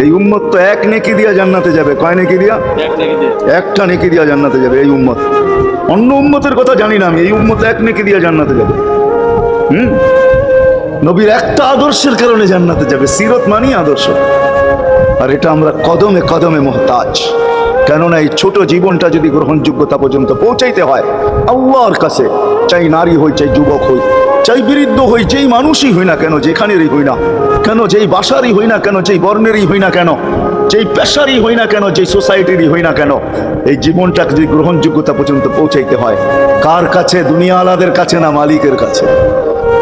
এই উম্মত তো এক নেকি দিয়া জান্নাতে যাবে। কয় নেকি দিয়া? একটা নেকি দিয়া জান্নাতে যাবে এই উম্মত। অন্য উম্মতের কথা জানি না আমি, এই উম্মত এক নেকি দিয়া জান্নাতে যাবে। নবীর একটা আদর্শের কারণে জান্নাতে যাবে। সিরত মানি আদর্শ, আর এটা আমরা কদমে কদমে মুহতাজ। কেননা এই ছোট জীবনটা যদি গ্রহণযোগ্যতা পর্যন্ত পৌঁছাইতে হয় আল্লাহর কাছে, চাই নারী হই, চাই যুবক হই, চাই বৃদ্ধ হই, যেই মানুষই হই না কেন, যেখানেরই হই না কেন, যেই বাসারই হই না কেন, যেই বর্ণেরই হই না কেন, যেই পেশারই হই না কেন, যেই সোসাইটিরই হই না কেন, এই জীবনটাকে যদি গ্রহণযোগ্যতা পর্যন্ত পৌঁছাইতে হয় কার কাছে? দুনিয়া আলাদের কাছে না, মালিকের কাছে,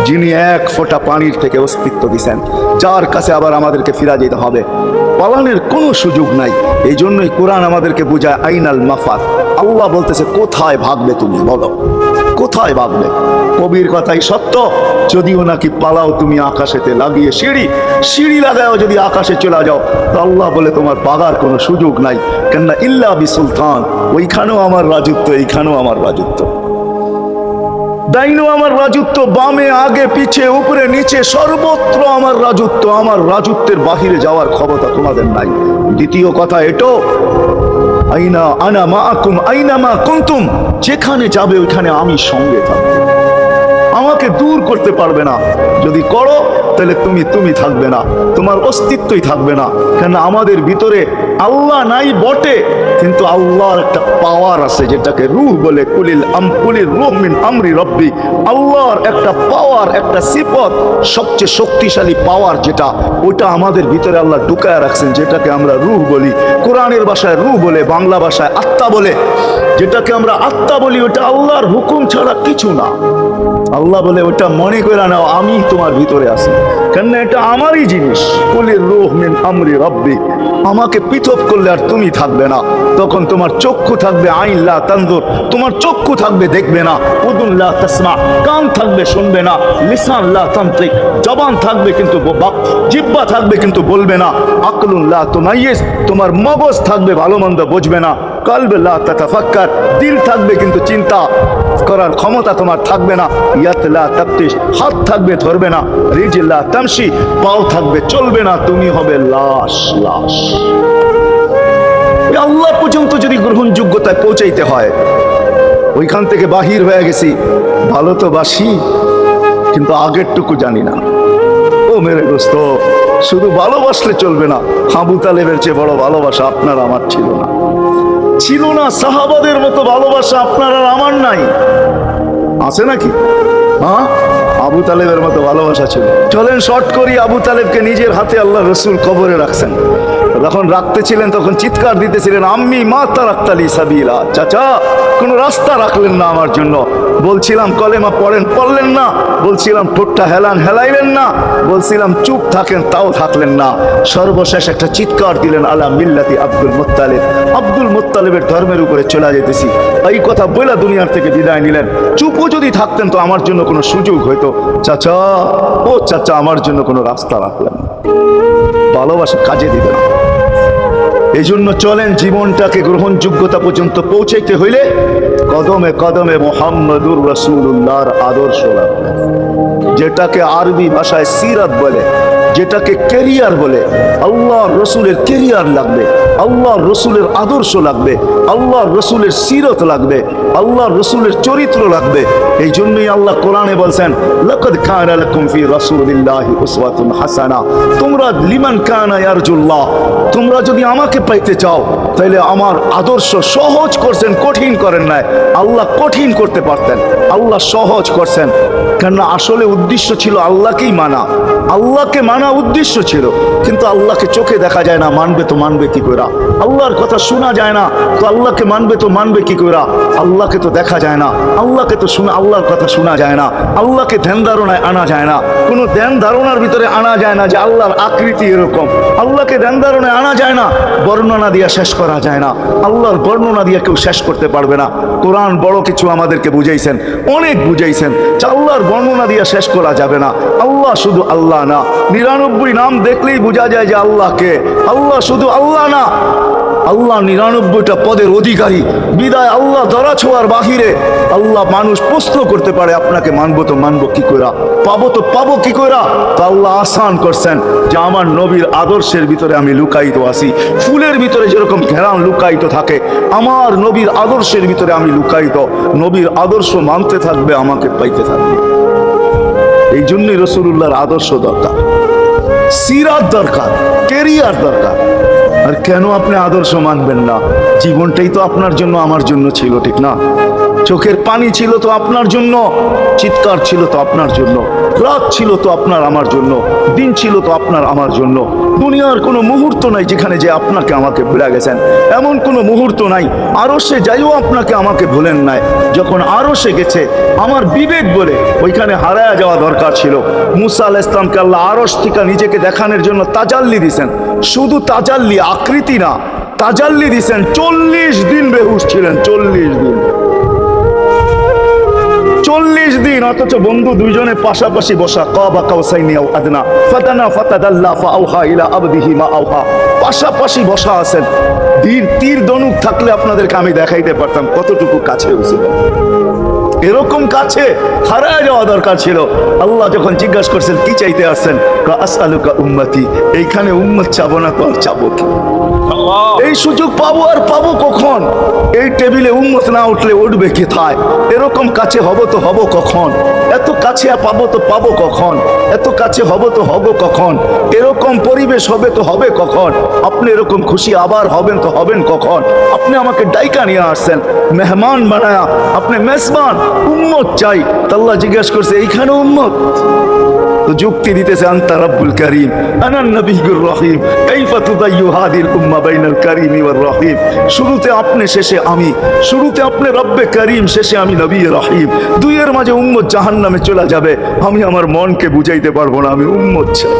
যিনি এক ফোঁটা পানির থেকে অস্তিত্ব দিছেন, যার কাছে আবার আমাদেরকে ফিরা যেতে হবে। পালানোর কোনো সুযোগ নাই। এই জন্যই কোরআন আমাদেরকে বোঝায় আইনাল মাফাত। আল্লাহ বলতেছে কোথায় ভাগবে তুমি, বলো কোথায় ভাগবে? কবির কথাই সত্য, যদিও নাকি পালাও তুমি আকাশেতে লাগিয়ে সিঁড়ি লাগাও, যদি আকাশে চলে যাও তো আল্লাহ বলে তোমার পাগার কোনো সুযোগ নাই। কেননা ইল্লা বিসুলতান, ওইখানেও আমার রাজত্ব, এইখানেও আমার রাজত্ব, ডাইনো আমার রাজত্ব, বামে আগে পিছে উপরে নিচে সর্বত্র আমার রাজত্ব। আমার রাজত্বের বাহিরে যাওয়ার ক্ষমতা তোমাদের নাই। দ্বিতীয় কথা এটো, আইনা আনা মাআকুম আইনা মা কুনতুম, যেখানে যাবে ওইখানে আমি সঙ্গে থাকবো, আমাকে দূর করতে পারবে না। যদি করো তাহলে তুমি থাকবে না, তোমার অস্তিত্বই থাকবে না। কেন আমাদের ভিতরে আল্লাহ নাই বটে, কিন্তু আল্লাহর একটা পাওয়ার আছে যেটাকে রূহ বলে। কুলির রূহ মিন আমরি রব্বি, আল্লাহর একটা পাওয়ার, একটা সিফত, সবচেয়ে শক্তিশালী পাওয়ার যেটা, ওটা আমাদের ভিতরে আল্লাহ ঢুকায় রাখছেন, যেটাকে আমরা রূহ বলি। কোরআনের ভাষায় রূহ বলে, বাংলা ভাষায় আত্মা বলে। যেটাকে আমরা আত্মা বলি ওটা আল্লাহর হুকুম ছাড়া কিছু না। আল্লাহ বলে ওটা মনে করে নাও আমি তোমার ভিতরে আছি, কেন এটা আমারই জিনিস। কুলির রূহ মিন আমরি রব্বি, আমাকে পৃথক করলে আর তুমি থাকবে না। তখন তোমার চক্ষু থাকবে আইন লা তানজুর, তোমার চক্ষু থাকবে দেখবে না। উদুন লা তাসমা, কান থাকবে শুনবে না। লিসান লা তানতিক, জবান থাকবে কিন্তু জিহ্বা থাকবে কিন্তু বলবে না। আকলুন লা তুমাইয়িজ, তোমার মগজ থাকবে ভালো মন্দ বুঝবে না। কলব লা তাতাফাক্কার, দিল থাকবে কিন্তু চিন্তা করার ক্ষমতা তোমার থাকবে না। ইয়াত লা তাফতিশ, হাত থাকবে ধরবে না। রিজল লা তামশি, পাও থাকবে চলবে না। তুমি হবে লাশ। আল্লাহ পর্যন্ত যদি গ্রহণযোগ্যতায় পৌঁছাইতে হয়, ওইখান থেকে বাহির হয়ে গেছি। ভালো তো বাসি, কিন্তু আগেরটুকু জানি না। ও মেরে দোস্ত, শুধু ভালোবাসলে চলবে না। আবু তালেবের চেয়ে বড় ভালোবাসা আপনার আমার ছিল না। সাহাবাদের মতো ভালোবাসা আপনার আর আমার নাই। আছে নাকি? হ্যাঁ, আবু তালেবের মতো ভালোবাসা ছিল। চলেন শর্ট করি। আবু তালেবকে নিজের হাতে আল্লাহ রসুল কবরে রাখছেন। যখন রাখতেছিলেন তখন চিৎকার দিতেছিলেন, আম্মি মা তারাক্তালি সাবিলা, চাচা কোনো রাস্তা রাখলেন না আমার জন্য। বলছিলাম কলেমা পড়েন, পড়লেন না। বলছিলাম ঠোঁটটা হেলাইলেন না। বলছিলাম চুপ থাকেন, তাও থাকলেন না। সর্বশেষ একটা চিৎকার দিলেন, আলা মিল্লাতি আব্দুল মুত্তালিব, আব্দুল মুত্তালিবের ধর্মের উপরে চলে যেতেছি। এই কথা বলে দুনিয়ার থেকে বিদায় নিলেন। চুপও যদি থাকতেন তো আমার জন্য কোনো সুযোগ হইতো। চাচা, ও চাচা, আমার জন্য কোনো রাস্তা রাখলেন না। ভালোবাসা কাজে দিবে না। এই জন্য চলেন, জীবনটাকে গ্রহণযোগ্যতা পর্যন্ত পৌঁছাইতে হইলে কদমে কদমে মুহাম্মদুর রাসূলুল্লাহর আদর্শ লাগবে, যেটাকে আরবি ভাষায় সিরাত বলে, যেটাকে ক্যারিয়ার বলে। আল্লাহর রসুলের ক্যারিয়ার লাগবে, আল্লাহর রসুলের আদর্শ লাগবে, আল্লাহর রসুলের সিরত লাগবে, আল্লাহর রসুলের চরিত্র লাগবে। এই জন্যই আল্লাহ কোরআনে বলছেন, লাকাদ কানা লাকুম ফি রাসূলিল্লাহি উসওয়াতুন হাসানা, তোমরা লিমান কানা ইয়ারজুল্লাহ, তোমরা যদি আমাকে পাইতে চাও তাহলে আমার আদর্শ সহজ করছেন, কঠিন করেন নাই। আল্লাহ কঠিন করতে পারতেন, আল্লাহ সহজ করছেন। কেননা আসলে উদ্দেশ্য ছিল আল্লাহকেই মানা, আল্লাহকে মানা উদ্দেশ্য ছিল। কিন্তু আল্লাহকে চোখে দেখা যায় না, মানবে তো মানবে কি করে? আল্লাহর কথা শোনা যায় না, তো আল্লাহকে মানবে তো মানবে কি করে? আল্লাহকে তো দেখা যায় না, আল্লাহকে তো আল্লাহর কথা শোনা যায় না, আল্লাহকে ধ্যান ধারণায় আনা যায় না, কোনো ধ্যান ধারণার ভিতরে আনা যায় না যে আল্লাহর আকৃতি এরকম। আল্লাহকে ধ্যান ধারণায় আনা যায় না, বর্ণনা দিয়া শেষ করা যায় না। আল্লাহর বর্ণনা দিয়ে কেউ শেষ করতে পারবে না। কোরআন বড় কিছু আমাদেরকে বুঝাইছেন, অনেক বুঝাইছেন। আল্লাহর বর্ণনা দিয়ে শেষ করা যাবে না। আল্লাহ শুধু আল্লাহ না, 99 নাম দেখলেই বোঝা যায় যে আল্লাহকে। আল্লাহ শুধু আল্লাহ না, আল্লাহ 99টা পদের অধিকারী। বিদায় আল্লাহ ধরা ছোঁয়ার বাহিরে আল্লাহ মানুষ প্রশ্ন করতে পারে আপনাকে মানবো তো মানবো কি কইরা, পাবো তো পাবো কি কইরা। তা আল্লাহ আসান করছেন যে আমার নবীর আদর্শের ভিতরে আমি লুকায়িত আছি। ফুলের ভিতরে যেরকম ঘেরান লুকায়িত থাকে, আমার নবীর আদর্শের ভিতরে আমি লুকায়িত। নবীর আদর্শ মানতে থাকবে, আমাকে পাইতে থাকবে। এই জন্যই রাসূলুল্লাহর আদর্শ দরকার, সিরাত দরকার, কেরিয়ার দরকার। আর কেন আপনি আদর্শ মানবেন না? জীবনটাই তো আপনার জন্য আমার জন্য ছিল, ঠিক না? চোখের পানি ছিল তো আপনার জন্য, চিৎকার ছিল তো আপনার জন্য, রাত ছিল তো আপনার আমার জন্য, দিন ছিল তো আপনার আমার জন্য। দুনিয়ার কোনো মুহূর্ত নাই যেখানে যে আপনাকে আমাকে ভুলে গেছেন, এমন কোনো মুহূর্ত নাই। আরশে যাইও আপনাকে আমাকে ভুলেন নাই। যখন আরশে গেছে আমার বিবেক বলে ওইখানে হারায়া যাওয়া দরকার ছিল। মুসা আলাইহিস সালামকে আল্লাহ আরশ থেকে নিজেকে দেখানোর জন্য তাজাল্লি দিয়েছেন। শুধু তাজাল্লি, আকৃতি না, তাজাল্লি দিয়েছেন। 40 দিন বেহুশ ছিলেন, 40 দিন, 40 দিন। অথচ বন্ধু দুইজনে পাশাপাশি বসা, কাবা কাউসাইনি আও আদনা ফাতানা ফাতাদাল্লা ফাআওহা ইলা আবদিহি মা আওহা, পাশাপাশি বসা আছেন। তীর ধনুক থাকলে আপনাদেরকে আমি দেখাইতে পারতাম কতটুকু কাছে হয়েছিল। এরকম কাছে হারায় যাওয়া দরকার ছিল। আল্লাহ যখন জিজ্ঞাসা করছেন কি চাইতে আসছেন, আসআলুকা উম্মতি, এইখানে উম্মত চাবো না তো আর চাবো কি? এই সুযোগ পাবো আর পাবো কখন? এই টেবিলে উম্মত না উঠলে উঠবে কোথায়? এরকম কাছে হব তো হব কখন? এত কাছে পাবো তো পাবো কখন? এত কাছে হব তো হব কখন? এরকম পরিবেশ হবে তো হবে কখন? আপনি এরকম খুশি আবার হবেন তো হবেন কখন? আপনি আমাকে ডাইকা নিয়ে আসছেন, মেহমান বানায়া, আপনি মেজবান, উম্মত চাই। আল্লাহ জিজ্ঞাসা করছে এইখানে উম্মত? তো যুক্তি দিতেছে আনতা রাব্বুল কারীম আনান নবিয়্যুর রহিম কাইফা তুদাইয়ু হাদিল উম্মাহ বাইনাল কারীমি ওয়ার রহিম। শুরুতে আপনি শেষে আমি, শুরুতে আপনি রব্বে কারীম, শেষে আমি নবী রহিম। দুইয়ের মাঝে উম্মত জাহান্নামে চলে যাবে, আমি আমার মনকে বুঝাইতে পারবো না আমি উম্মত চাই।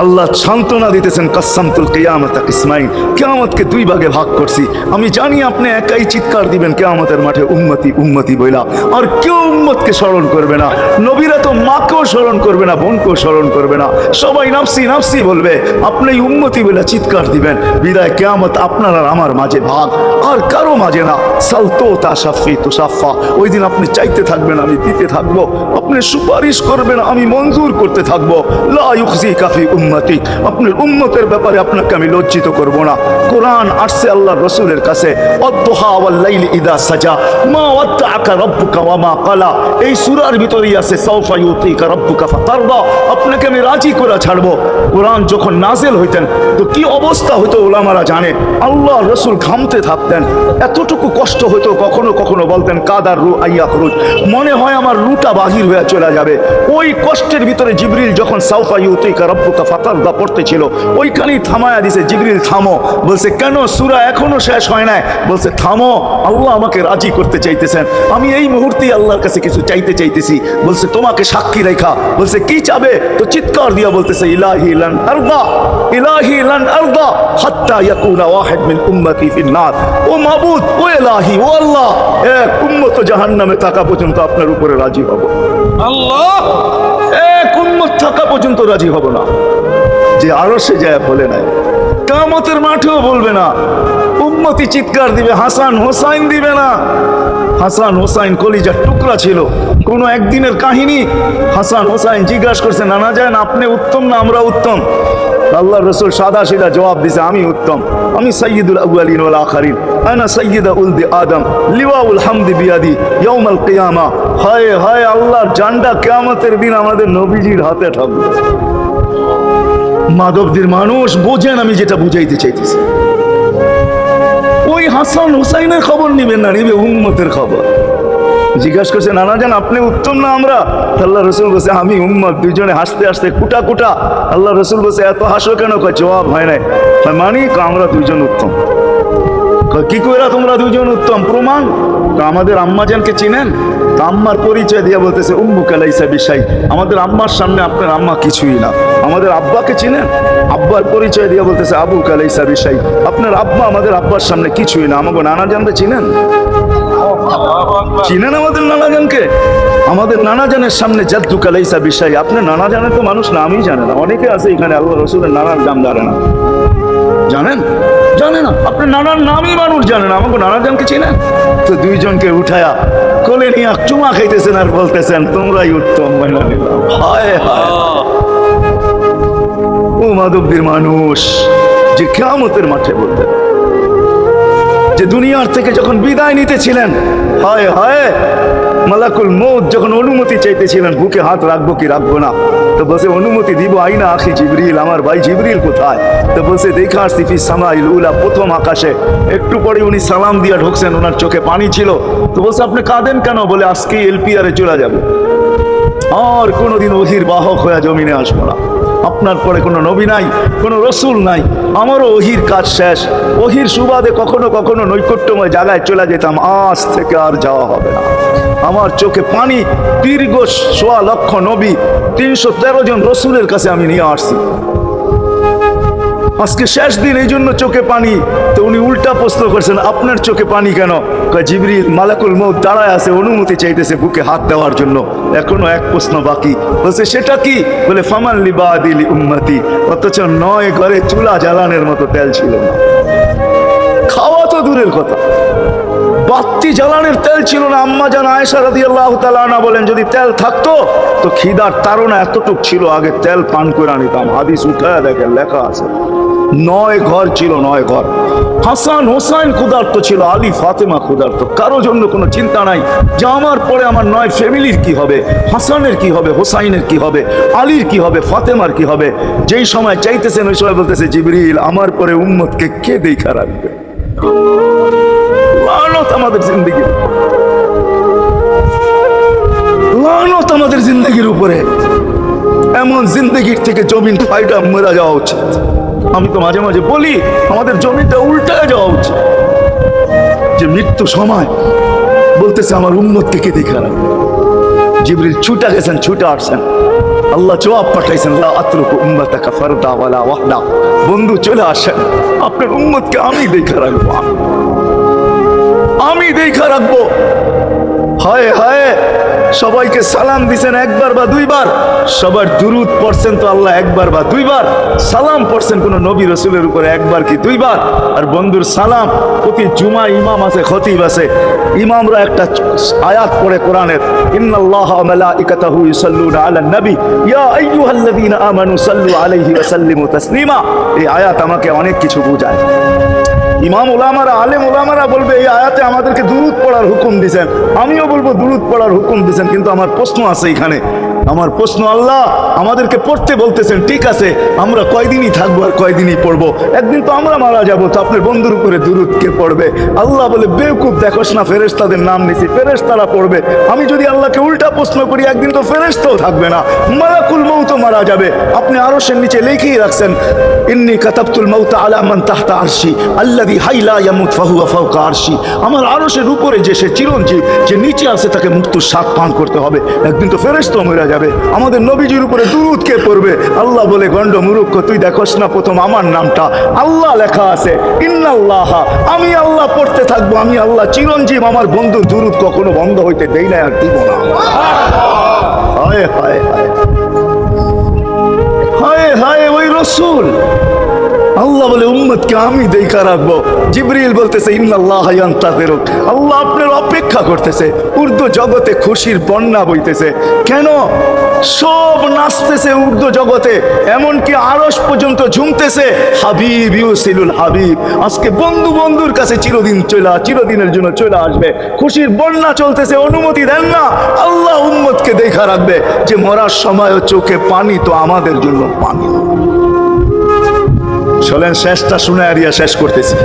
আল্লাহ সান্ত্বনা দিতেছেন কাসসামতুল কিয়ামাতা কিসমাইন, কিয়ামতকে দুই ভাগে ভাগ করছি। আমি জানি আপনি একাই চিৎকার দিবেন কিয়ামতের মাঠে উম্মতি উম্মতি বইলা, আর কেউ উম্মতকে স্মরণ করবে না। নবীরা তো মাকেও স্মরণ করবে না, বোনকেও স্মরণ করবে না, সবাই নাফসি নাফসি বলবে। আপনি উম্মতি বলে চিৎকার দিবেন। বিদায় কিয়ামত আপনার আর আমার মাঝে ভাগ, আর কারো মাঝে না। সালতো তা শাফি তু শাফা, ওই দিন আপনি চাইতে থাকবেন আমি দিতে থাকবো, আপনি সুপারিশ করবেন আমি মঞ্জুর করতে থাকবো। লা ইউখজিকা ফি উম্মতি, আপনার উম্মতের ব্যাপারে আপনাকে আমি লজ্জিত করব না। কোরআন আসছে আল্লাহর রাসূলের কাছে, অদ্দুহা ওয়াল লাইলি ইদা সাজা মা ওয়াদ্দাআকা রাব্বুকা ওয়া মা ক্বালা। এই সূরার ভিতরেই আছে সাউফা ইউতিকা রাব্বুকা ফাতারদা, আপনাকে আমি রাজি করে ছাড়বো। কোরআন যখন নাজিল হইতেন তো কি অবস্থা হতো উলামারা জানে। আল্লাহ রাসূল ঘামতে থাকতেন, এতটুকু কষ্ট হতো, কখনো কখনো বলতেন কাদার রু আইয়া খরুজ, মনে হয় আমার রুটা বাহির হয়ে চলে যাবে। ওই কষ্টের ভিতরে জিবরিল যখন সাউফা ইউতিকা রাব্বুকা ফাতারদা পড়তেছিল, ওইখানেই থামায়া দিছে, জিবরিল থামো। বলছে কেন? সূরা এখনো শেষ হয় নাই। বলছে থামো, আল্লাহ আমাকে রাজি করতে চাইতেছেন, আমি এই মুহূর্তেই আল্লাহর কাছে কিছু চাইতে চাইতেছি। বলছে তোমাকে সাক্ষী রেখা। বলছে কি চাবে? তো চিৎকার দিয়া বলতেছে ইলাহি লান আরদা, ইলাহি লান আরদা হাত্তা ইয়াকুনা ওয়াহিদ মিন উম্মতি ফিন নার। ও মাবুদ, ও ইলাহি, ও আল্লাহ, এক উম্মত জাহান্নামে থাকা পর্যন্ত আপনার উপরে রাজি হব। আল্লাহ, এক উম্মত থাকা পর্যন্ত রাজি হব না। যে আরশে যায় বলে নাই, কিয়ামতের মাঠেও বলবে না। উম্মতি চিৎকার দিবে, হাসান হোসাইন দিবে না। হাসান হোসাইন কলিজার টুকরা ছিল, কোনো একদিনের কাহিনী। হাসান হোসাইন জিজ্ঞাসা করছে নানা যান আপনি উত্তম না আমরা উত্তম? আল্লাহ রসুল সাদা সিধা জবাব দিছে আমি উত্তম, আমি সাইয়্যিদুল আউয়ালিন ওয়াল আখিরিন, আনা সাইয়্যিদা উলদি আদম, লিওয়াউল হামদি বিয়াদি ইয়াউমাল কিয়ামা। হায় হায়, আল্লাহর জান্ডা কিয়ামতের দিন আমাদের নবীজির হাতে থাকবে। মাধবদের মানুষ বোঝেন আমি যেটা বুঝাইতে চাইতেছি। ওই হাসান হুসাইনের খবর নিবেন না, নিবে উম্মতের খবর। জিজ্ঞাসা করছে নানা জান আপনি উত্তম না আমরা? আল্লাহ রসুল বলছে আমি উম্মত। দুইজনে হাসতে হাসতে কুটা কুটা। আল্লাহ রসুল বলছে এত হাসো কেন? জবাব হয় নাই। মানি আমরা দুইজন উত্তম। কি কইরা তোমরা দুইজন উত্তম? প্রমাণ। আমাদের আম্মাজানকে চিনেন? আম্মার পরিচয় দিয়ে বলতেছে উম্মুকা লাইসা বিশাই, আমাদের আম্মার সামনে আপনার আম্মা কিছুই না। আমাদের আব্বাকে চিনেন? আব্বার পরিচয় দিয়ে বলতেছে আবুকা লাইসা বিশাই, আপনার আব্বা আমাদের আব্বার সামনে কিছুই না। আমাকে নানা জানতে চিনেন? চিনেন আমাদের নানা জানকে? আমাদের নানা জানের সামনে জাদ্দু কালাইসা বিষয়, আপনার নানা জানে তো মানুষ নামই জানে না। অনেকে আছে এখানে আল্লাহ রসুলের নানার নাম জানে না, জানেন? জানে না, আপনার নানার নামই মানুষ জানে না। আমাকে নানা জানকে চিনেন তো? দুইজনকে উঠায়া কোলে নিয়ে চুমা খাইতেছেন আর বলতেছেন তোমরাই উত্তম মহিলা নিলাম। হায় হায়, ও মাধবদীর মানুষ যে কিয়ামতের মাঠে বলতেন, যে দুনিয়ার থেকে যখন বিদায় নিতেছিলেন, হায় হায়, মালাকুল মউত যখন অনুমতি চাইতেছিলেন বুকে হাত রাখবো কি রাখবো না, তো বলছে অনুমতি দিব, আইনা আখি জিবরিল, আমার ভাই জিবরিল কোথায়? তো বলছে দেখা আসছি ফি সামাইল উলা, প্রথম আকাশে। একটু পরে উনি সালাম দিয়া ঢুকছেন, ওনার চোখে পানি ছিল। তো বলছে আপনি কাঁদেন কেন? বলে আজকেই এলপিআরে চলে যাবে, আর কোনোদিন ওহির বাহক হয়ে জমিনে আসবো না। আপনার পরে কোনো নবী নাই, কোনো রসুল নাই, আমারও ওহির কাজ শেষ। ওহির সুবাদে কখনো কখনো নৈকট্যময় জায়গায় চলে যেতাম, আজ থেকে আর যাওয়া হবে না। আমার চোখে পানি, দীর্ঘ ১.৫ লক্ষ নবী, ৩১৩ জন রসুলের কাছে আমি নিয়ে আসছি। আজকে শেষ দিন, এই জন্য চোখে পানি। তো উনি উল্টা প্রশ্ন করছেন, আপনার চোখে পানি কেন? জিবরিল মালাকুল মউত দাঁড়ায় আছে, অনুমতি চাইতেছে বুকে হাত দেওয়ার জন্য। এখনো এক প্রশ্ন বাকি। বলছে সেটা কি? বলে ফামান লিবাদিল উম্মতি। অথচ ৯ ঘরে চুলা জ্বালানোর মতো তেল ছিল না। খাওয়া তো দূরের কথা, বাতি জ্বালানোর তেল ছিল না। আম্মা জান আয়েশা রাদিয়াল্লাহু তাআলা আনহা বলেন, যদি তেল থাকতো তো খিদার তাড়না এতটুক ছিল, আগে তেল পান করে নিতাম। হাদিস উঠায় দেখেন, লেখা আছে ৯ ঘর ছিল, ৯ ঘর। হাসান হোসাইন ক্ষুধার্ত ছিল, আলী ফাতেমা ক্ষুধার্ত। কারো জন্য কোনো চিন্তা নাই যে আমার পরে আমার ৯ ফ্যামিলির কি হবে, হাসানের কি হবে, হোসাইনের কি হবে, আলীর কি হবে, ফাতেমার কি হবে। যেই সময় চাইতেছেন ওই সময় বলতেছে জিবরিল আমার পরে উম্মতকে কে দেখা রাখবে? লানত আমাদের জিন্দগির, লানত আমাদের জিন্দগির উপরে। এমন জিন্দগির থেকে জমিন ফাইডা মরা যাওয়া উচিত। আমি তো মাঝে মাঝে বলি আমাদের জমিটা উল্টায় যাওয়া উচিত, যে মৃত্যু সময় বলতেছে আমার উম্মতকে কে দেখা রাখবে। জিবরিল ছুটা গেছেন, ছুটা আসছেন, আল্লাহ জবাব পাঠাইছেন, লা আতরুকু উম্মাতাকা ফারদা ওয়ালা ওয়াহদা। বন্ধু চলে আসেন, আপনার উম্মতকে আমি দেখা রাখবো, আমি দেখা রাখবো। হায় হায়, সবাইকে সালাম দিছেন একবার বা দুইবার, সবার দুরুদ পড়ছেন তো আল্লাহ একবার বা দুইবার, সালাম পড়ছেন কোন নবী রসুলের উপরে একবার কি দুইবার। আর বন্ধুর সালাম প্রতি জুমা ইমাম আছে, খতিব আছে, ইমামরা একটা আয়াত পড়ে কোরআনের, ইন্নাল্লাহা ওয়া মালাইকাতাহু ইউসাল্লুনা আলান নবী ইয়া আইয়ুহাল্লাযীনা আমানু সাল্লু আলাইহি ওয়া সাল্লিমু তাসলিমা। এই আয়াত আমাকে অনেক কিছু বোঝায়। ইমাম ওলামারা, আলেম ওলামারা বলবে এই আয়াতে আমাদেরকে দুরুদ পড়ার হুকুম দিয়েছেন, আমিও বলবো দুরুদ পড়ার হুকুম দিয়েছেন। কিন্তু আমার প্রশ্ন আছে এখানে, আমার প্রশ্ন, আল্লাহ আমাদেরকে পড়তে বলতেছেন, ঠিক আছে, আমরা কয়দিনই থাকবো আর কয়দিনই পড়বো? একদিন তো আমরা মারা যাবো, তো আপনার বন্ধুর উপরে দুরুদ কে পড়বে? আল্লাহ বলে বেওকুফ, দেখোস না ফেরেশতাদের নাম নিছি, ফেরেশতারা পড়বে। আমি যদি আল্লাহকে উল্টা প্রশ্ন করি, একদিন তো ফেরেশতাও থাকবে না, মালাকুল মউত মারা যাবে। আপনি আরশের নিচে লিখেই রাখছেন, ইন্নী কাতাবতুল মাউতা আলা মান তাহতা আরশি আল্লাযী হাই লা ইয়ামুত ফাহুয়া ফাওকা আরশি। আমার আরশের উপরে যে সে চিরঞ্জীব, যে নিচে আছে তাকে মৃত্যুর স্বাদ পান করতে হবে। একদিন তো ফেরেশতাও মরে যাবে। আমাদের নবীজির উপরে দুরূদ কে পড়বে? আল্লাহ বলে, গন্ড মূর্খ, তুই দেখোস না প্রথম আমার নামটা আল্লাহ লেখা আছে, ইন্নাল্লাহ, আমি আল্লাহ পড়তে থাকবো, আমি আল্লাহ চিরঞ্জীব, আমার বন্ধুর দুরূদ কখনো বন্ধ হইতে দেই না আর দিব না। হায় হায় হায় হায় হায়, ওই রসুল। আল্লাহ বলে উম্মতকে আমি দেখা রাখবো। জিবরিল বলতেছে ইন্নাল্লাহা ইয়ান্তাযিরুক, আল্লাহ আপনার অপেক্ষা করতেছে। উর্দু জগতে খুশির বন্যা বইতেছে। কেন? সব নাচতেছে উর্দু জগতে, এমনকি আরশ পর্যন্ত ঝুমতেছে, হাবিব ইউসিলুল হাবিব। আজকে বন্ধু বন্ধুর কাছে চিরদিনের জন্য চলে আসবে। খুশির বন্যা চলতেছে, অনুমতি দেন না। আল্লাহ উম্মতকে দেখা রাখবে, যে মরার সময়ও চোখে পানি তো আমাদের জন্য পানি। চলেন শেষটা শুনে আরিয়া শেষ করতেছি।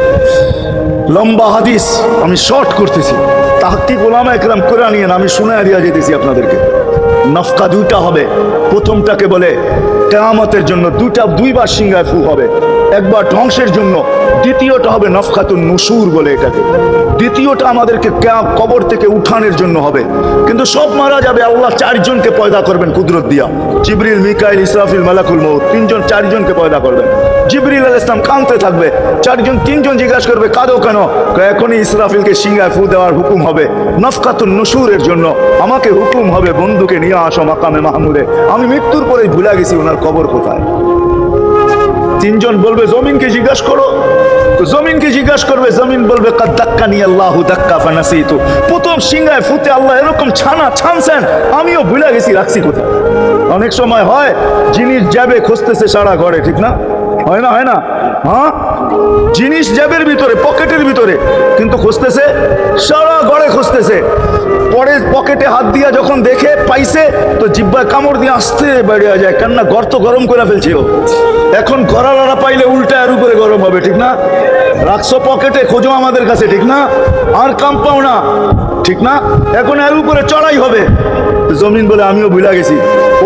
লম্বা হাদিস আমি শর্ট করতেছি, তাহকিক ওলামা একরাম করে নিয়েন, আমি শুনে আরিয়া যেতেছি আপনাদেরকে। নফকা দুইটা হবে। প্রথমটাকে বলে কিয়ামতের জন্য, দুইবার সিংহায় ফু হবে, একবার ধ্বংসের জন্য। দ্বিতীয়টা হবে নফকাতুন নুশুর বলে এটাকে, দ্বিতীয়টা আমাদেরকে কবর থেকে উঠানোর জন্য হবে। কিন্তু সব মারা যাবে, আল্লাহ চারজনকে পয়দা করবেন কুদরত দিয়া। জিবরিল, মিকাইল, ইসরাফিল, মালাকুল মউত, চারজনকে পয়দা করবেন। জিবরিল আলাইহিস সালাম কাঁদতে থাকবে, তিনজন জিজ্ঞাসা করবে কাঁদো কেন? এখনই ইসরাফিলকে সিংহায় ফু দেওয়ার হুকুম হবে, নফকাতুন নুশুরের জন্য আমাকে হুকুম হবে, বন্ধুকে নিয়ে আসো মাকামে মাহমুদে। আমি মৃত্যুর পরেই ভুলে গেছি ওনার কবর কোথায়। তিনজন বলবে জমিনকে জিজ্ঞাসা করো, তো জমিনকে জিজ্ঞাসা করবে, জমিন বলবে কাদ দাক্কানি আল্লাহু দাক্কা ফানাসিতু। প্রথম সিংহায় ফুতে আল্লাহ এরকম ছানছেন, আমিও ভুলে গেছি রাখছি কোথায়। অনেক সময় হয় জিনিস যাবে খুঁজতেছে সারা ঘরে, ঠিক না? হয় না? হ্যাঁ, জিনিস জ্যাবের ভিতরে, পকেটের ভিতরে, কিন্তু খুঁজতেছে সারা ঘরে খুঁজতেছে। পরে পকেটে হাত দিয়া যখন দেখে পাইছে, তো জিব্বায় কামড় দিয়ে আসতে বেরিয়ে যায়, কেননা গর্ত গরম করে ফেলছিল। এখন গড়ালড়া পাইলে উল্টা এর উপরে গরম হবে, ঠিক না? রাখছো পকেটে, খোঁজো আমাদের কাছে, ঠিক না? আর কাম পাও না, ঠিক না? এখন এর উপরে চড়াই হবে। জমিন বলে আমিও ভুলে গেছি।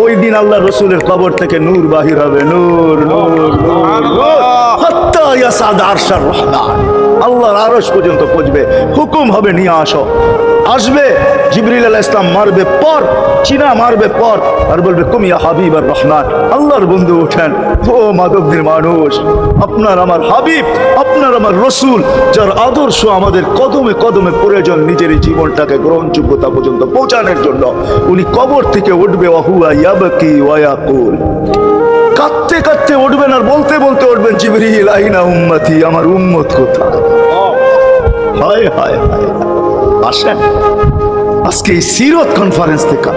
ওই দিন আল্লাহ রসুলের কবর থেকে নূর বাহির হবে, নূর নূর হাত্তা ইয়াসাদ আরশার রহমান, আল্লাহর আরশ পর্যন্ত পৌঁছবে। হুকুম হবে নিয়ে আসো। আসবে জিবরিল আলাইহিস সালাম, মারবে পর, চিনা মারবে পর, আর বলবে কুম ইয়া হাবিবার রহমান, আল্লাহর বন্ধু ওঠেন। ও মাধবদের মানুষ, আপনার আমার হাবিব, আপনার আমার রসুল, যার আদর্শ আমাদের কদমে কদমে প্রয়োজন নিজের এই জীবনটাকে গ্রহণযোগ্যতা পর্যন্ত পৌঁছানোর জন্য, উনি কবর থেকে উঠবে, ওয়াহুয়া ইয়াবকি ওয়া ইয়াকুল, কাঁদতে কাঁদতে উঠবেন আর বলতে বলতে উঠবেন, জিবরিল আইনা উম্মতি, আমার উম্মত কোথায়? হায় হায় হায়। আসেন আজকে এই সিরত কনফারেন্স থেকে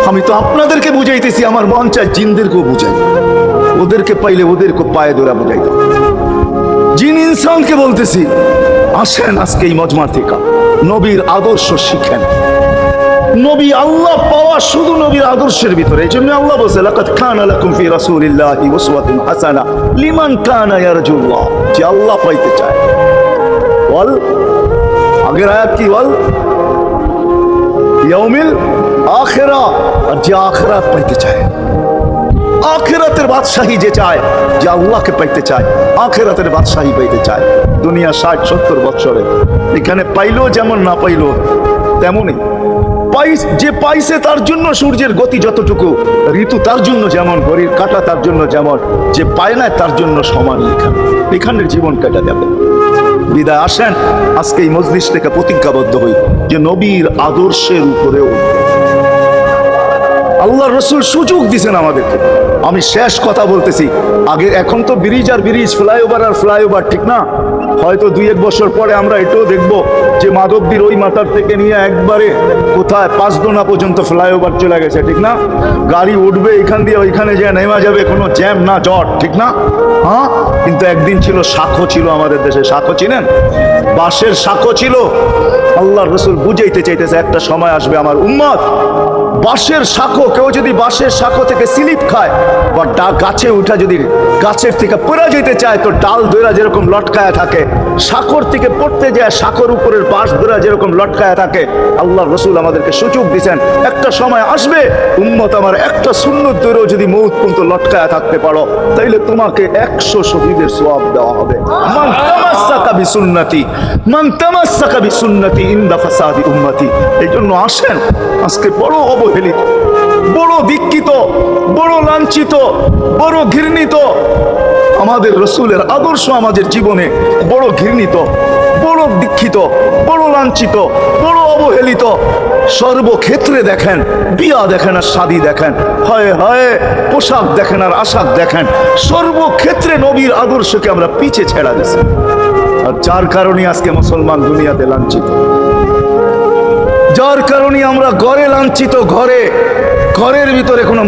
আমি তো আপনাদেরকে বুঝাইতেছি, আমার মন চায় জিনদেরকেও বুঝাই, ওদেরকে পাইলে ওদেরকে পায়ে ধরা বুঝাই দাও। জিন ইনসানকে বলতেছি, আসেন আজকে এই মজমা থেকে নবীর আদর্শ শিখেন। নবী আল্লাহ পাওয়া শুধু নবীর আদর্শের ভিতরে। এই জন্য আল্লাহ বলছে, লাকাদ কানা লাকুম ফি রাসূলিল্লাহি উসওয়াতুন হাসানাহ লিমান কানা ইয়ারজুল্লাহ, যে আল্লাহ পাইতে চায়। বল আগের আয়াত কি? বল ইয়াউমিল আখিরা, আর যে আখিরাত পাইতে চায়, আখিরাতের বাদশাহী যে চায়, যে আল্লাহকে পাইতে চায়, আখিরাতের বাদশাহী পাইতে চায়। দুনিয়া 60-70 বছরে এখানে পাইলো যেমন, না পাইলো তেমনই। যে পাইছে তার জন্য সূর্যের গতি যতটুকু, ঋতু তার জন্য যেমন, ঘড়ির কাঁটা তার জন্য যেমন, যে পায় না তার জন্য সমান। এখানের জীবন কাটা যাবে। বিদায় আসেন আজকে এই মজলিস থেকে প্রতিজ্ঞাবদ্ধ হই যে নবীর আদর্শের উপরেও আল্লাহ রসুল সুযোগ দিয়েছেন আমাদেরকে। আমি শেষ কথা বলতেছি, আগে এখন তো ব্রিজ আর ব্রিজ, ফ্লাইওভার আর ফ্লাইওভার, ঠিক না? হয়তো 2-1 বছর পরে আমরা এটাও দেখবো যে মাধবদীর ওই মাথার থেকে নিয়ে একবারে কোথায় পাঁচদোনা পর্যন্ত ফ্লাইওভার চলে গেছে, ঠিক না? গাড়ি উঠবে এখান দিয়ে ওইখানে যে নেমা যাবে, কোনো জ্যাম না জট, ঠিক না? হ্যাঁ, কিন্তু একদিন ছিল শাখো, ছিল আমাদের দেশে শাখো, চিনেন? বাঁশের শাখো ছিল। আল্লাহ রসুল বুঝাইতে চাইতেছে, একটা সময় আসবে আমার উম্মত বাঁশের শাখো, কেউ যদি বাঁশের শাখো থেকে স্লিপ খায় বা গাছে উঠা যদি গাছের থেকে পড়ে যেতে চায়, তো ডাল ধরা যেরকম লটকায়া থাকে, শাখর থেকে পড়তে যায় শাখর উপরের বাঁশ ধরা যেরকম লটকায়া থাকে। আল্লাহ রসুল আমাদেরকে সুযোগ দিচ্ছেন, একটা সময় আসবে উম্মত আমার একটা সুন্নত ধরেও যদি মউত পর্যন্ত লটকায়া থাকতে পারো, তাইলে তোমাকে 100 শহীদের সওয়াব দেওয়া হবে। মান তামাসসাকা বিসুন্নতি, মান তামাসসাকা বিসুন্নতি ইনদা ফাসাদি উম্মতি। এই জন্য আসেন আজকে বড় অবহেলিত, বড় দীক্ষিত, বড় লাঞ্ছিত, বড় ঘৃণিত আমাদের রসুলের আদর্শ আমাদের জীবনে বড় ঘৃণিত, বড় দীক্ষিত, বড় লাঞ্ছিত, বড় অবহেলিত। সর্বক্ষেত্রে দেখেন, বিয়া দেখেন আর শাদী দেখেন, হয় হয় পোশাক দেখেন আর আশাক দেখেন, সর্বক্ষেত্রে নবীর আদর্শকে আমরা পিছে ছেড়া দিয়েছি। আর যার কারণে আজকে মুসলমান দুনিয়াতে লাঞ্ছিত, যার কারণে আমরা ঘরে লাঞ্ছিত, ঘরের ভিতরে কোনো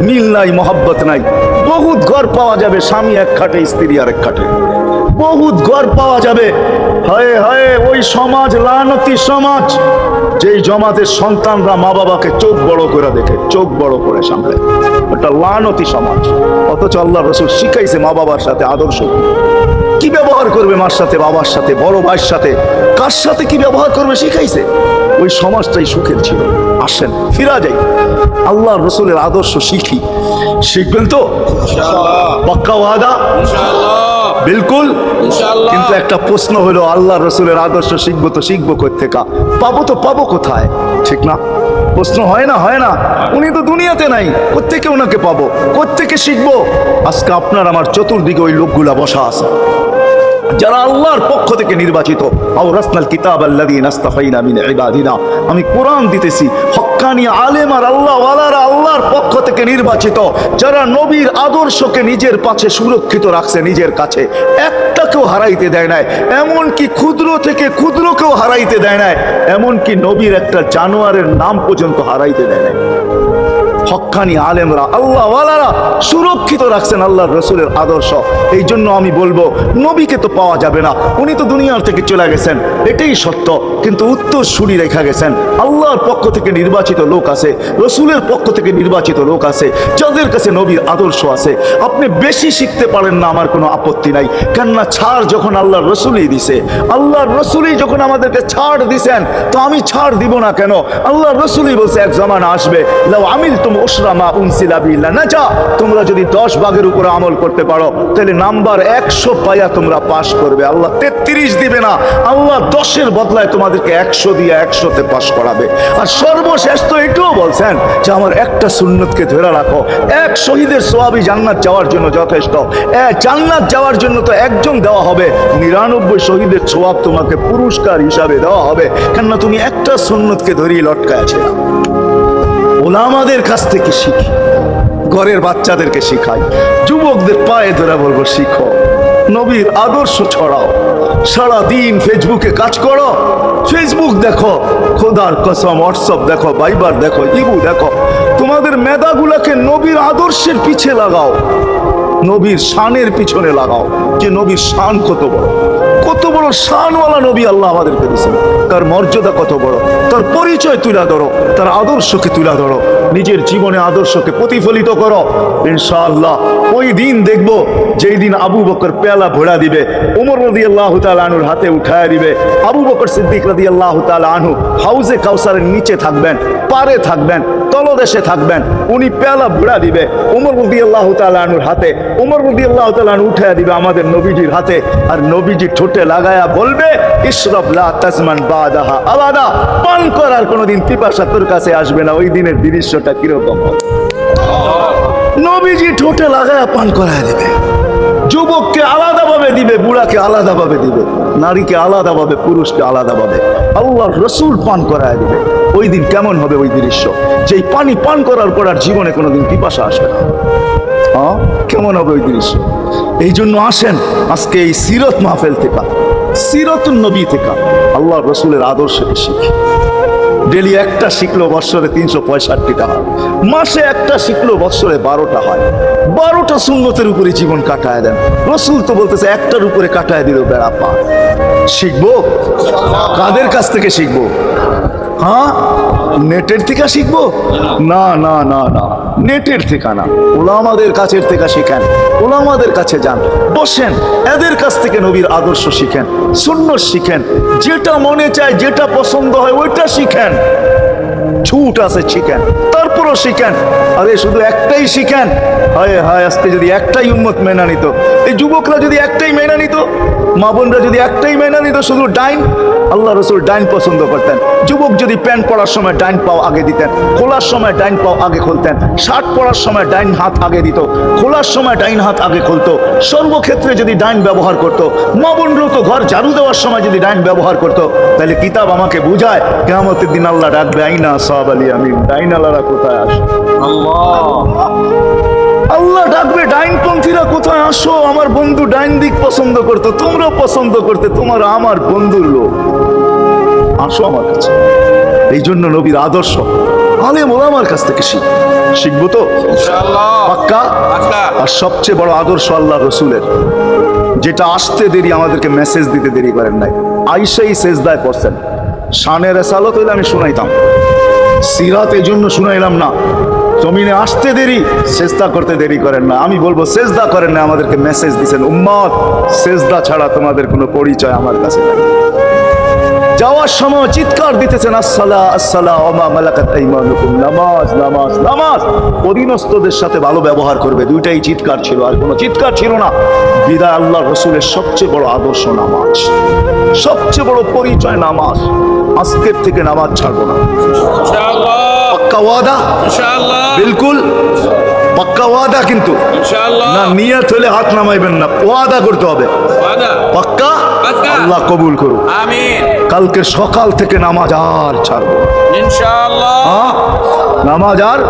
মিল নাই, মহব্বত নাই। বহুত ঘর পাওয়া যাবে স্বামী এক খাটে, স্ত্রী আর এক খাটে, বহুত ঘর পাওয়া যাবে। হায় হায়, ওই সমাজ লানতি সমাজ, যেই জমাতের সন্তানরা মা বাবাকে চোখ বড় করে দেখে, চোখ বড় করে সামলে, ওটা লানতি সমাজ। অথচ আল্লাহ রসুল শিখাইছে মা বাবার সাথে আদর্শ, কি ব্যবহার করবে মার সাথে, বাবার সাথে, বড় ভাইয়ের সাথে, কার সাথে কি ব্যবহার করবে শিখাইছে। ওই সমাজটাই সুখের ছিল। আসেন ফিরা যাই, আল্লাহ রসুলের আদর্শ শিখি। শিখবেন তো? পাক্কা ওয়াদা? বিলকুল। ইনশাআল্লাহ। কিন্তু একটা প্রশ্ন হলো, আল্লাহ রসুলের আদর্শ শিখবো তো শিখবো কোত্থেকা, পাবো তো পাবো কোথায়? ঠিক না? প্রশ্ন হয় না? হয় না? উনি তো দুনিয়াতে নাই, কোত্থেকে ওনাকে পাবো, কোত্থেকে শিখবো? আজকে আপনার আমার চতুর্দিকে ওই লোকগুলা বসা আছে যারা আল্লাহর পক্ষ থেকে নির্বাচিত। আওরাসনাল কিতাব আল্লাযীনা ইসতাফাইনা মিন ইবাদিনা। আমি কোরআন দিতেছি, হক্কানি আলেম আর আল্লাহ ওয়ালারা আল্লাহর পক্ষ থেকে নির্বাচিত, যারা নবীর আদর্শকে নিজের পাশে সুরক্ষিত রাখছে, নিজের কাছে একটাকেও হারাইতে দেয় নাই, এমনকি ক্ষুদ্র থেকে ক্ষুদ্রকেও হারাইতে দেয় নাই, এমনকি নবীর একটা জানোয়ারের নাম পর্যন্ত হারাইতে দেয় নাই। হক্কানি আলেমরা আল্লাহ ওয়ালারা সুরক্ষিত রাখছেন আল্লাহর রসুলের আদর্শ। এই জন্য আমি বলবো, নবীকে তো পাওয়া যাবে না, উনি তো দুনিয়ার থেকে চলে গেছেন, এটাই সত্য, কিন্তু উত্তর সুরি রেখা গেছেন। আল্লাহর পক্ষ থেকে নির্বাচিত লোক আছে, রসুলের পক্ষ থেকে নির্বাচিত লোক আছে, যাদের কাছে নবীর আদর্শ আছে। আপনি বেশি শিখতে পারেন না, আমার কোনো আপত্তি নাই, কেননা ছাড় যখন আল্লাহর রসুলই দিছে, আল্লাহর রসুলই যখন আমাদেরকে ছাড় দিছেন, তো আমি ছাড় দিব না কেন? আল্লাহর রসুলই বলছে, এক জামানা আসবে, লাউ আমিলতুম উশরামা উনসিলা বিল্লাহ নাজা, তোমরা যদি 10 ভাগের উপরে আমল করতে পারো, তাহলে নাম্বার 100 পাইয়া তোমরা পাস করবে। আল্লাহ 33 দিবে না, আল্লাহ 10-এর বদলায় তোমাদেরকে 100 দিয়ে 100-তে পাস করাবে। আর সর্বশেষ তো এটাও বলছেন যে আমার একটা সুন্নতকে ধরে রাখো, এক শহীদের সওয়াবই জান্নাত যাওয়ার জন্য যথেষ্ট। জান্নাত যাওয়ার জন্য তো একজন দেওয়া হবে, 99 শহীদের সওয়াব তোমাকে পুরস্কার হিসাবে দেওয়া হবে, কেননা তুমি একটা সুন্নতকে ধরেই লটকায় আছো। ওলামাদের কাছ থেকে শিখি, ঘরের বাচ্চাদেরকে শিখাই, যুবকদের পায়ে ধরে বলবো, শিখো, নবীর আদর্শ ছড়াও। সারা দিন ফেসবুকে কাজ করো, ফেসবুক দেখো, খোদার কসম হোয়াটসঅ্যাপ দেখো, ভাইবার দেখো, ইবু দেখো, তোমাদের মেধাগুলাকে নবীর আদর্শের পিছে লাগাও, নবীর শানের পিছনে লাগাও, যে নবীর শান কত বড়, কত বড় শানওয়ালা নবী আল্লাহ আমাদেরকে দিয়েছেন, তার মর্যাদা কত বড়, তার পরিচয় তুলে ধরো, তার আদর্শকে তুলে ধরো, নিজের জীবনে আদর্শকে প্রতিফলিত করো। ইনশাআল্লাহ ওই দিন দেখবো, যেই দিন আবু বকর পেয়ালা ভোড়া দিবে, ওমর রাদিয়াল্লাহু তাআলা আনহুর হাতে উঠায় দিবে, আবু বকর সিদ্দিক রাদিয়াল্লাহু তাআলা আনহু হাউজে কাউসারের নিচে থাকবেন, পারে থাকবেন, তলদেশে থাকবেন, উনি পেয়ালা ভোড়া দিবে ওমর রাদিয়াল্লাহু তাআলা আনহুর হাতে, ওমর রাদিয়াল্লাহু তাআলা আনহু উঠায় দিবে আমাদের নবীজির হাতে, আর নবীজি ঠোঁটে লাগায়া বলবে, ইশরাব লা তাজমান বাদাহা আবাদা, পান করার কোনোদিন পিপাসা তোর কাছে আসবে না। ওই দিনের দৃশ্যটা কিরকম হবে? নবীজি ঠোঁটে লাগায়া পান করায় দেবে, যুবককে আলাদাভাবে দিবে, বুড়াকে আলাদাভাবে দিবে, নারীকে আলাদাভাবে, পুরুষকে আলাদাভাবে, আল্লাহর রসুল পান করায় দিবে। ওই দিন কেমন হবে ওই দৃশ্য? যেই পানি পান করার পর আর জীবনে কোনোদিন পিপাসা আসবে না। কেমন হবে ওই দৃশ্য? এই জন্য আসেন আজকে এই সিরত মাহফিল থেকে, সিরতুন নবী থেকে আল্লাহর রসুলের আদর্শকে শিখি। ডেলি একটা শিখলো বৎসরে 365টা হয়, মাসে একটা শিখলো বৎসরে 12টা হয়। 12টা সুন্নতের উপরে জীবন কাটায় দেন। রসুল তো বলতেছে একটার উপরে কাটায় দিল বেড়া পা। শিখবো কাদের কাছ থেকে শিখবো? নেটের থেকে শিখবো? না না না না, নেটের থেকে না, ওলামাদের কাছের থেকে শিখেন, ওলামাদের কাছে যান, বসেন, এদের কাছ থেকে নবীর আদর্শ শিখেন, সুন্নত শিখেন, যেটা মনে চায়, যেটা পছন্দ হয় ওইটা শিখেন। ছুট আছে শিখেন, তারপরও শিখেন। আরে শুধু একটাই শিখেন, হায় হায়, আজকে যদি একটাই উম্মত মেনে নিত, এই যুবকরা যদি একটাই মেনে নিত, মা বোনরা যদি একটাই মেনে নিত, শুধু ডাইন, আল্লাহ রসুল ডাইন পছন্দ করতেন। যুবক যদি প্যান্ট পরার সময় ডাইন পাও আগে দিতেন, খোলার সময় ডাইন পাও আগে খুলতেন, শার্ট পরার সময় ডাইন হাত আগে দিত, খোলার সময় ডাইন হাত আগে খুলতো, সর্বক্ষেত্রে যদি ডাইন ব্যবহার করতো। মা বোনরাও তো ঘর ঝাড়ু দেওয়ার সময় যদি ডাইন ব্যবহার করতো, তাহলে কিতাব আমাকে বুঝায় কিয়ামতের দিন আল্লাহ ডাকবে, আইনা সাহাব আলী আমিন, ডাইন আল্লাহরা কোথায় আসে? আল্লাহ ডাকবে, ডাইনপন্থীরা কোথায় আসো? আমার বন্ধু ডাইন দিক পছন্দ করতো, তোমরা পছন্দ করতে, তোমার আমার বন্ধুর লোক, আসো আমার কাছে। এই জন্য নবীর আদর্শ আলেম ওলামার কাছ থেকে শিখবো তো পাক্কা। আর সবচেয়ে বড় আদর্শ আল্লাহ রসুলের, যেটা আসতে দেরি, আমাদেরকে মেসেজ দিতে দেরি করেন নাই, আইসাই সেজদায় পড়ছেন। শানের রেসালত হইলে আমি শুনাইতাম, সিরাত এই জন্য শুনাইলাম না। জমিনে আসতে দেরি, সেজদা করতে দেরি করেন না। আমি বলবো সেজদা করেন না, আমাদেরকে মেসেজ দিচ্ছেন, উম্মত সেজদা ছাড়া তোমাদের কোনো পরিচয় আমার কাছে নাই। যাওয়ার সময় চিৎকার দিতেছেন আসসালা আসসালা ওমা মালাকাত আইমানুকুম, নামাজ নামাজ নামাজ। অধীনস্থদের সাথে ভালো ব্যবহার করবে, দুইটাই চিৎকার ছিল, আর কোনো চিৎকার ছিল না। বিদায় আল্লাহ রসুলের সবচেয়ে বড় আদর্শ নামাজ, সবচেয়ে বড় পরিচয় নামাজ। আজকের থেকে নামাজ ছাড়বো না, ইনশাআল্লাহ পাক্কা ওয়াদা, ইনশাআল্লাহ বিলকুল পাক্কা ওয়াদা। কিন্তু ইনশাআল্লাহ না নিয়ত হলে হাত নামাইবেন না, ওয়াদা করতে হবে ওয়াদা পাক্কা। পাক্কা। আল্লাহ কবুল করুক। আমিন কালকে সকাল থেকে নামাজ আর ছাড়বো না, ইনশাআল্লাহ নামাজ আর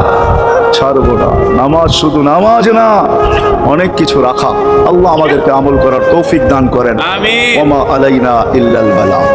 ছাড়বো না। নামাজ শুধু নামাজ না, অনেক কিছু রাখা। আল্লাহ আমাদেরকে আমল করার তৌফিক দান করেন। আমিন। ওমা আলাইনা ইল্লাল বালাগ।